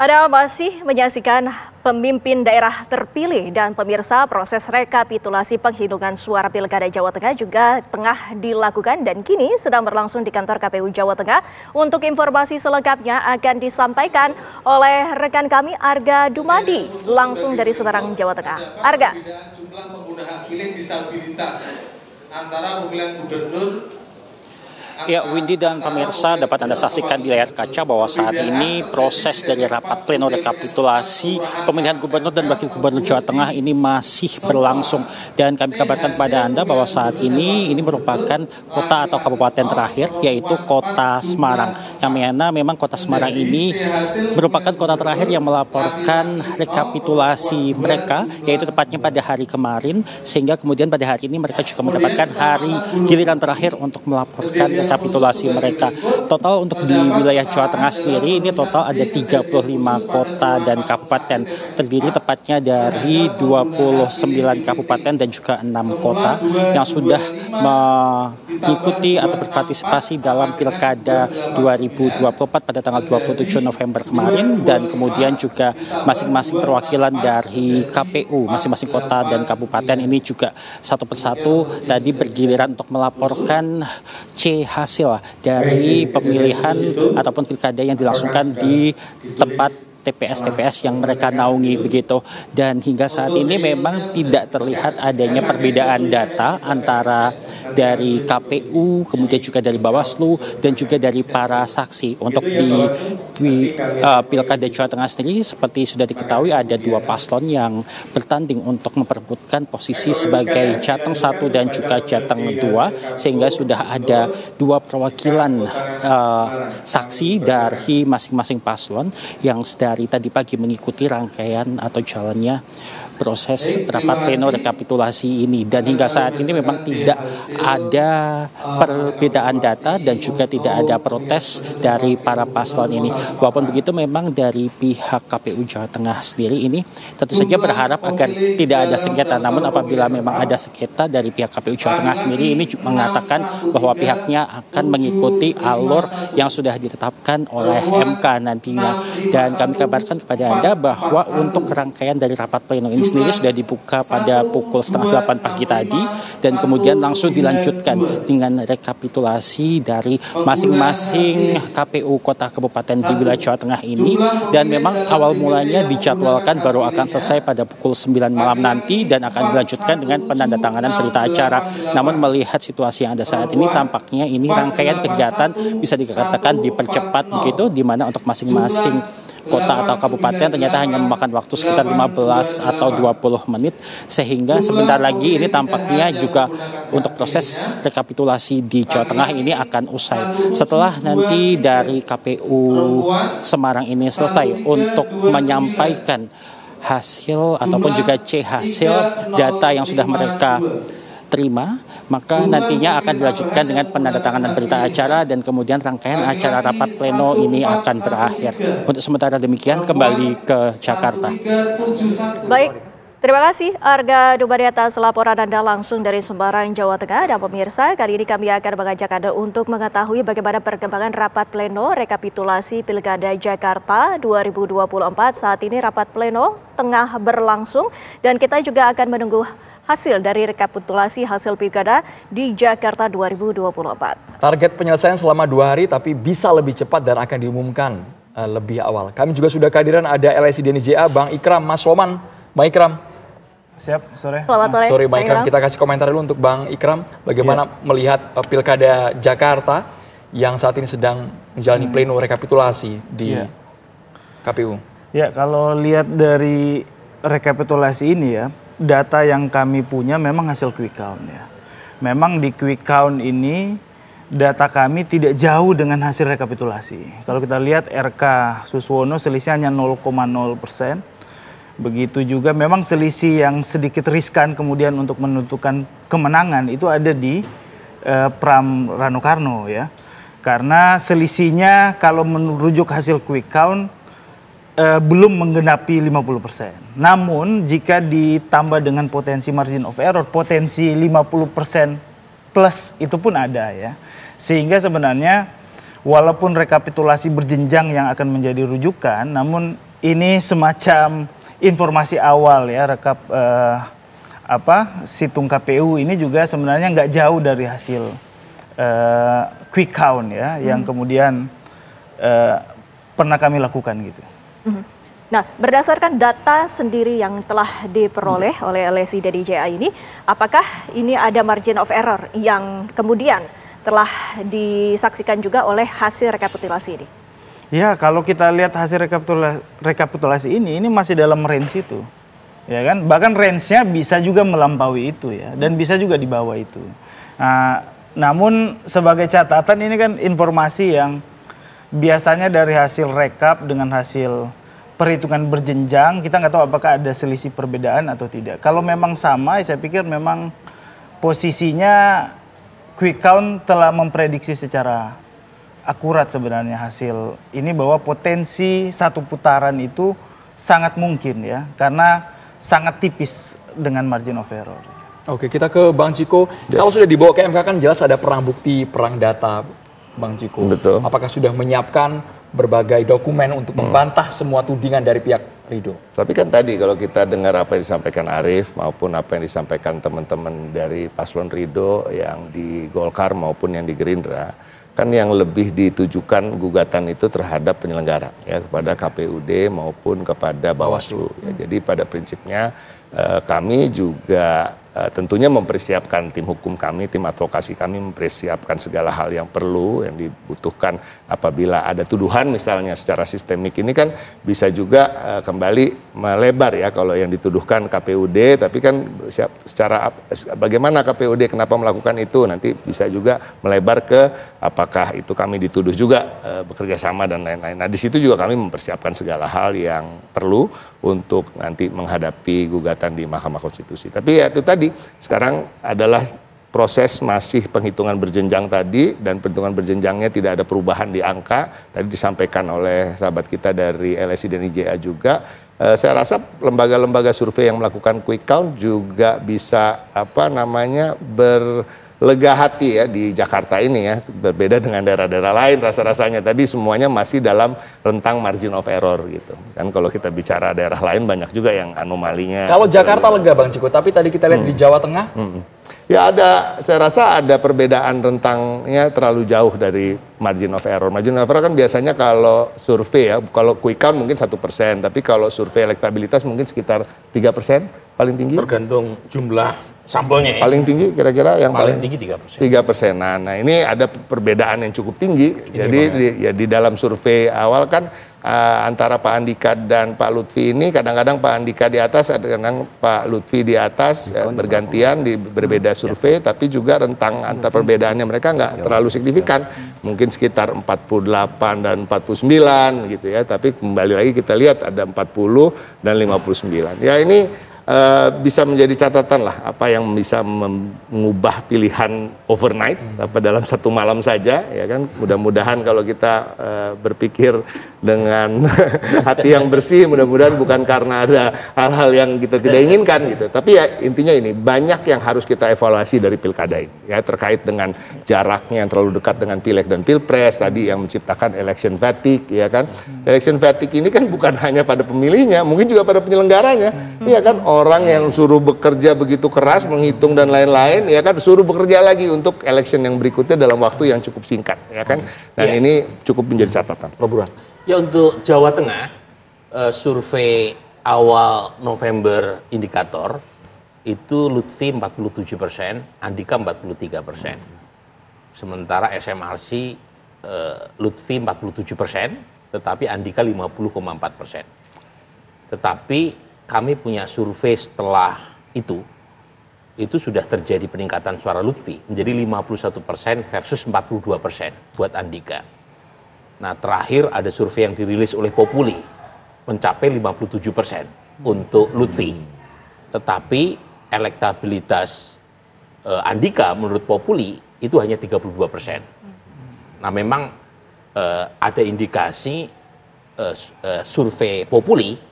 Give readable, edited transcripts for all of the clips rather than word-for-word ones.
Anda masih menyaksikan pemimpin daerah terpilih dan pemirsa proses rekapitulasi penghitungan suara Pilkada Jawa Tengah juga tengah dilakukan dan kini sedang berlangsung di kantor KPU Jawa Tengah. Untuk informasi selengkapnya akan disampaikan oleh rekan kami Arga Dumadi langsung dari Semarang, Jawa Tengah. Arga. Jumlah pengguna hak pilih disabilitas antara pemilihan gubernur. Ya, Windy dan pemirsa dapat Anda saksikan di layar kaca bahwa saat ini proses dari rapat pleno rekapitulasi pemilihan gubernur dan wakil gubernur Jawa Tengah ini masih berlangsung. Dan kami kabarkan kepada Anda bahwa saat ini merupakan kota atau kabupaten terakhir, yaitu kota Semarang. Yang mana memang kota Semarang ini merupakan kota terakhir yang melaporkan rekapitulasi mereka, yaitu tepatnya pada hari kemarin, sehingga kemudian pada hari ini mereka juga mendapatkan hari giliran terakhir untuk melaporkan rekapitulasi mereka. Total untuk di wilayah Jawa Tengah sendiri ini total ada 35 kota dan kabupaten, terdiri tepatnya dari 29 kabupaten dan juga 6 kota yang sudah mengikuti atau berpartisipasi dalam Pilkada 2024 pada tanggal 27 November kemarin, dan kemudian juga masing-masing perwakilan dari KPU masing-masing kota dan kabupaten ini juga satu persatu tadi bergiliran untuk melaporkan hasil dari pemilihan ataupun pilkada yang dilangsungkan di tempat TPS yang mereka naungi begitu. Dan hingga saat ini memang tidak terlihat adanya perbedaan data antara dari KPU, kemudian juga dari Bawaslu dan juga dari para saksi. Untuk di Pilkada Jawa Tengah sendiri seperti sudah diketahui ada dua paslon yang bertanding untuk memperebutkan posisi sebagai Jateng 1 dan juga Jateng 2, sehingga sudah ada dua perwakilan saksi dari masing-masing paslon yang dari tadi pagi mengikuti rangkaian atau jalannya proses rapat pleno rekapitulasi ini. Dan hingga saat ini memang tidak ada perbedaan data dan juga tidak ada protes dari para paslon ini. Walaupun begitu memang dari pihak KPU Jawa Tengah sendiri ini tentu saja berharap agar tidak ada sengketa. Namun apabila memang ada sengketa dari pihak KPU Jawa Tengah sendiri ini mengatakan bahwa pihaknya akan mengikuti alur yang sudah ditetapkan oleh MK nantinya. Dan kami kabarkan kepada Anda bahwa untuk rangkaian dari rapat pleno ini sendiri sudah dibuka pada pukul 7:30 pagi tadi, dan kemudian langsung dilanjutkan dengan rekapitulasi dari masing-masing KPU kota kabupaten di wilayah Jawa Tengah ini. Dan memang awal mulanya dijadwalkan baru akan selesai pada pukul 9 malam nanti dan akan dilanjutkan dengan penandatanganan berita acara. Namun melihat situasi yang ada saat ini, tampaknya ini rangkaian kegiatan bisa dikatakan dipercepat begitu, di mana untuk masing-masing kota atau kabupaten ternyata hanya memakan waktu sekitar 15 atau 20 menit, sehingga sebentar lagi ini tampaknya juga untuk proses rekapitulasi di Jawa Tengah ini akan usai. Setelah nanti dari KPU Semarang ini selesai untuk menyampaikan hasil ataupun juga hasil data yang sudah mereka terima, maka nantinya akan dilanjutkan dengan penandatanganan berita acara dan kemudian rangkaian acara rapat pleno ini akan berakhir. Untuk sementara demikian, kembali ke Jakarta. Baik, terima kasih Arga Dumadi atas laporan Anda langsung dari Semarang, Jawa Tengah. Dan pemirsa, kali ini kami akan mengajak Anda untuk mengetahui bagaimana perkembangan rapat pleno rekapitulasi Pilkada Jakarta 2024. Saat ini rapat pleno tengah berlangsung dan kita juga akan menunggu hasil dari rekapitulasi hasil pilkada di Jakarta 2024. Target penyelesaian selama 2 hari tapi bisa lebih cepat dan akan diumumkan lebih awal. Kami juga sudah kehadiran ada LSI DNJA, Bang Ikram, Mas Woman. Bang Ikram. Siap, sore. Selamat sore. Sore Bang Ikram, kita kasih komentar dulu untuk Bang Ikram. Bagaimana melihat pilkada Jakarta yang saat ini sedang menjalani pleno rekapitulasi di KPU? Ya, kalau lihat dari rekapitulasi ini ya, data yang kami punya memang hasil quick count ya. Memang di quick count ini data kami tidak jauh dengan hasil rekapitulasi. Kalau kita lihat RK Suswono selisihnya hanya 0,0%. Begitu juga memang selisih yang sedikit riskan kemudian untuk menentukan kemenangan itu ada di Pram Rano Karno ya. Karena selisihnya kalau merujuk hasil quick count belum menggenapi 50%. Namun jika ditambah dengan potensi margin of error, potensi 50% plus itu pun ada ya. Sehingga sebenarnya walaupun rekapitulasi berjenjang yang akan menjadi rujukan, namun ini semacam informasi awal ya, situng KPU ini juga sebenarnya nggak jauh dari hasil quick count ya, yang kemudian pernah kami lakukan gitu. Nah, berdasarkan data sendiri yang telah diperoleh oleh LSI dan DJA ini, apakah ini ada margin of error yang kemudian telah disaksikan juga oleh hasil rekapitulasi ini? Ya, kalau kita lihat hasil rekapitulasi ini masih dalam range itu, ya kan? Bahkan range-nya bisa juga melampaui itu ya, dan bisa juga di bawah itu. Nah, namun sebagai catatan ini kan informasi yang biasanya dari hasil rekap dengan hasil perhitungan berjenjang, kita nggak tahu apakah ada selisih perbedaan atau tidak. Kalau memang sama, saya pikir memang posisinya quick count telah memprediksi secara akurat sebenarnya hasil ini, bahwa potensi satu putaran itu sangat mungkin ya, karena sangat tipis dengan margin of error. Oke, kita ke Bang Ciko. Kalau sudah dibawa ke MK kan jelas ada perang bukti, perang data, Bang Ciko. Betul. Apakah sudah menyiapkan berbagai dokumen untuk membantah semua tudingan dari pihak Ridho? Tapi kan tadi kalau kita dengar apa yang disampaikan Arief maupun apa yang disampaikan teman-teman dari paslon Ridho yang di Golkar maupun yang di Gerindra, kan yang lebih ditujukan gugatan itu terhadap penyelenggara ya, kepada KPUD maupun kepada Bawaslu. Ya, jadi pada prinsipnya kami juga tentunya mempersiapkan tim hukum kami, tim advokasi kami mempersiapkan segala hal yang perlu, yang dibutuhkan apabila ada tuduhan misalnya secara sistemik ini kan bisa juga kembali melebar ya kalau yang dituduhkan KPUD, tapi kan secara bagaimana KPUD kenapa melakukan itu nanti bisa juga melebar ke apakah itu kami dituduh juga bekerja sama dan lain-lain. Nah di situ juga kami mempersiapkan segala hal yang perlu untuk nanti menghadapi gugatan di Mahkamah Konstitusi. Tapi ya itu tadi, sekarang adalah proses masih penghitungan berjenjang tadi, dan perhitungan berjenjangnya tidak ada perubahan di angka. Tadi disampaikan oleh sahabat kita dari LSI dan IJA juga. Saya rasa lembaga-lembaga survei yang melakukan quick count juga bisa berlega hati ya di Jakarta ini ya, berbeda dengan daerah-daerah lain rasa-rasanya tadi semuanya masih dalam rentang margin of error gitu kan. Kalau kita bicara daerah lain banyak juga yang anomalinya. Kalau Jakarta lega Bang Ciko, tapi tadi kita lihat di Jawa Tengah ya saya rasa ada perbedaan rentangnya terlalu jauh dari margin of error. Margin of error kan biasanya kalau survei ya, kalau quick count mungkin 1%, tapi kalau survei elektabilitas mungkin sekitar 3% paling tinggi. Tergantung jumlah sampelnya ya. Paling tinggi kira-kira yang paling tinggi 3%. 3%. Nah ini ada perbedaan yang cukup tinggi. Jadi di dalam survei awal kan antara Pak Andika dan Pak Lutfi ini kadang-kadang Pak Andika di atas, kadang-kadang Pak Lutfi di atas, bergantian di berbeda survei, tapi juga rentang antar perbedaannya mereka nggak terlalu signifikan, mungkin sekitar 48 dan 49 gitu ya, tapi kembali lagi kita lihat ada 40 dan 59. Ya ini bisa menjadi catatan lah apa yang bisa mengubah pilihan overnight dalam satu malam saja ya kan. Mudah-mudahan kalau kita berpikir dengan hati yang bersih, mudah-mudahan bukan karena ada hal-hal yang kita tidak inginkan gitu. Tapi ya intinya ini banyak yang harus kita evaluasi dari pilkada ini ya, terkait dengan jaraknya yang terlalu dekat dengan pileg dan pilpres tadi yang menciptakan election fatigue ya kan. Election fatigue ini kan bukan hanya pada pemilihnya, mungkin juga pada penyelenggaranya ya kan. Orang yang suruh bekerja begitu keras, menghitung dan lain-lain, ya kan, suruh bekerja lagi untuk election yang berikutnya dalam waktu yang cukup singkat, ya kan. Dan ini cukup menjadi catatan. Ya untuk Jawa Tengah, survei awal November indikator itu Lutfi 47%, Andika 43%. Sementara SMRC Lutfi 47%, tetapi Andika 50,4%. Tetapi kami punya survei setelah itu sudah terjadi peningkatan suara Lutfi menjadi 51% versus 42% buat Andika. Nah terakhir ada survei yang dirilis oleh Populi mencapai 57% untuk Lutfi. Tetapi elektabilitas Andika menurut Populi itu hanya 32%. Nah memang ada indikasi survei Populi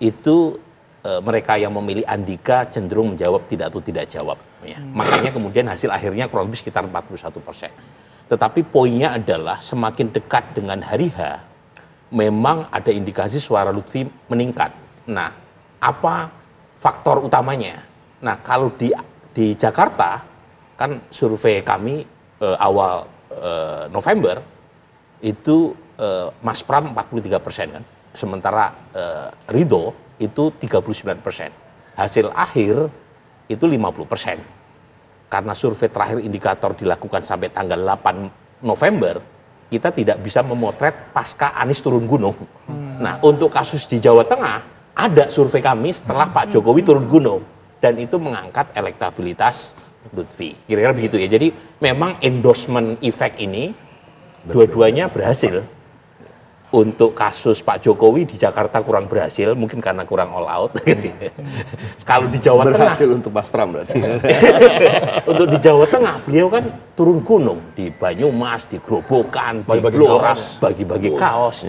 itu mereka yang memilih Andika cenderung menjawab tidak atau tidak jawab. Ya. Makanya kemudian hasil akhirnya kurang lebih sekitar 41%. Tetapi poinnya adalah semakin dekat dengan hari H, memang ada indikasi suara Lutfi meningkat. Nah, apa faktor utamanya? Nah, kalau di Jakarta, kan survei kami awal November, itu Mas Pram 43% kan, sementara Ridho itu 39%. Hasil akhir itu 50%. Karena survei terakhir indikator dilakukan sampai tanggal 8 November, kita tidak bisa memotret pasca Anies turun gunung. Nah, untuk kasus di Jawa Tengah, ada survei kami setelah Pak Jokowi turun gunung. Dan itu mengangkat elektabilitas Lutfi. Kira-kira begitu ya. Jadi memang endorsement effect ini, dua-duanya berhasil. Untuk kasus Pak Jokowi di Jakarta kurang berhasil, mungkin karena kurang all out. Gitu. Kalau di Jawa Tengah, berhasil untuk Mas Pram berarti. untuk di Jawa Tengah, beliau kan turun gunung di Banyumas, di Grobogan, di Blora, bagi-bagi kaos.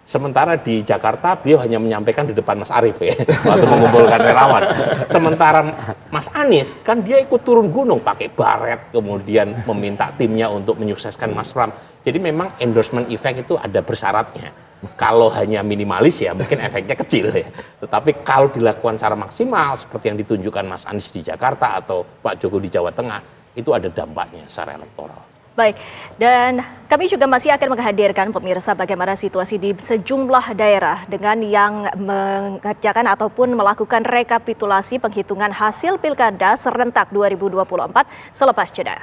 Sementara di Jakarta, beliau hanya menyampaikan di depan Mas Arief ya, waktu mengumpulkan relawan. Sementara Mas Anies, kan dia ikut turun gunung pakai baret, kemudian meminta timnya untuk menyukseskan Mas Pram. Jadi memang endorsement effect itu ada bersyaratnya. Kalau hanya minimalis ya mungkin efeknya kecil ya. Tetapi kalau dilakukan secara maksimal, seperti yang ditunjukkan Mas Anies di Jakarta atau Pak Jokowi di Jawa Tengah, itu ada dampaknya secara elektoral. Baik, dan kami juga masih akan menghadirkan pemirsa bagaimana situasi di sejumlah daerah dengan yang mengerjakan ataupun melakukan rekapitulasi penghitungan hasil Pilkada serentak 2024 selepas jeda.